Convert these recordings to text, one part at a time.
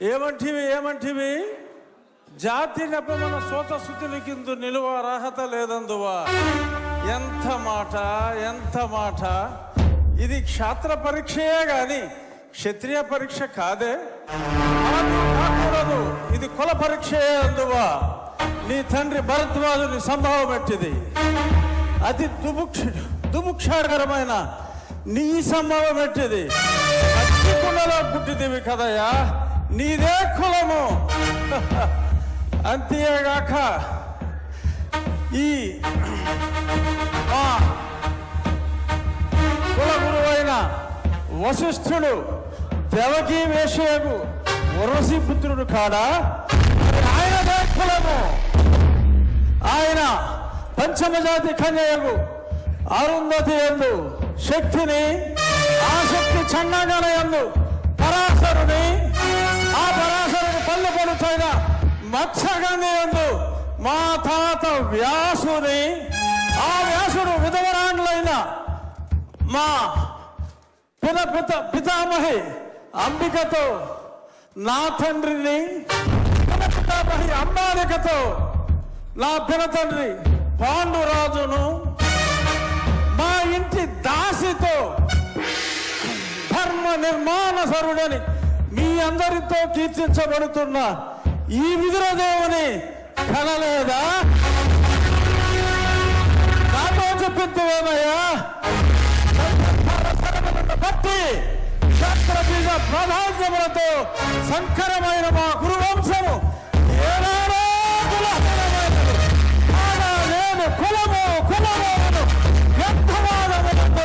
ఏమంటివి జాతి నెపమన సోత శుద్ధులకిందు నిలువ అర్హత లేదందువా. ఎంత మాట ఇది క్షాత్ర పరీక్షయే గాని క్షత్రియ పరీక్ష కాదే. కాకూడదు, ఇది కుల పరీక్షయే అందువా. నీ తండ్రి భరద్వాజుని సంభవం ఎట్టిది. అతి దుముక్షాకరమైన నీ సంభవం ఎట్టిది. అగ్నికుండలో పుట్టిదివి కదయ్యా, నీదే కులము. అంతేగాక ఈ కుల గురువైన వశిష్ఠుడు దేవకీ వేషయకు ఉర్వశి పుత్రుడు కాడా, ఆయనదే కులము. ఆయన పంచమజాతి కన్యకు అరుంధతి యందు శక్తిని, ఆ శక్తి చండాగల యందు పరాశరుని, ఆ పరాశరుని పల్లె పడుతైన మత్స్యగంధి యందు మా తాత వ్యాసుని, ఆ వ్యాసుడు విధవరాండ్లైన మా పితామహి అంబికతో, నా తండ్రిని పితామహి అంబాలికతో, నా పినతండ్రి పాండురాజును, మా ఇంటి దాసితో ధర్మ నిర్మాణ సరుడని మీ అందరితో కీర్తించబడుతున్న ఈ విదురదేవుని కనలేదా? నాతో చెప్పిందేమయ్యా. భక్తి క్షత్రబీజ ప్రాధాన్యములతో సంకరమైన మా గురువంశము ఏనాడో కులహీనమైనది. కాగా నేను కులము వ్యర్థవాదములకు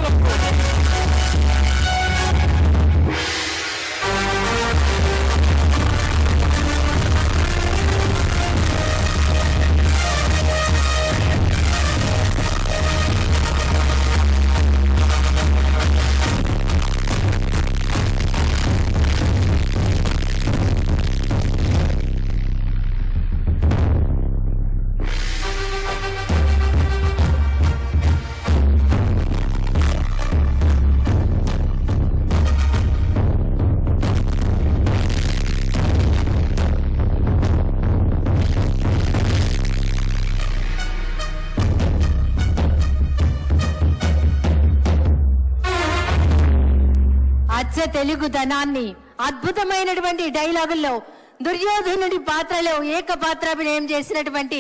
తెలుగుదనాన్ని అద్భుతమైనటువంటి డైలాగుల్లో దుర్యోధనుడి పాత్రలో ఏకపాత్రాభినయం చేసినటువంటి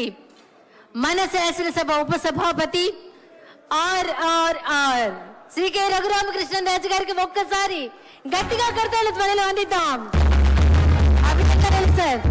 మన శాసనసభ ఉపసభాపతి RRR శ్రీ కె రఘురామకృష్ణరాజు గారికి ఒక్కసారి గట్టిగా కర్తవ్య ధ్వనులు అందిద్దాం. అభినందనలు సార్.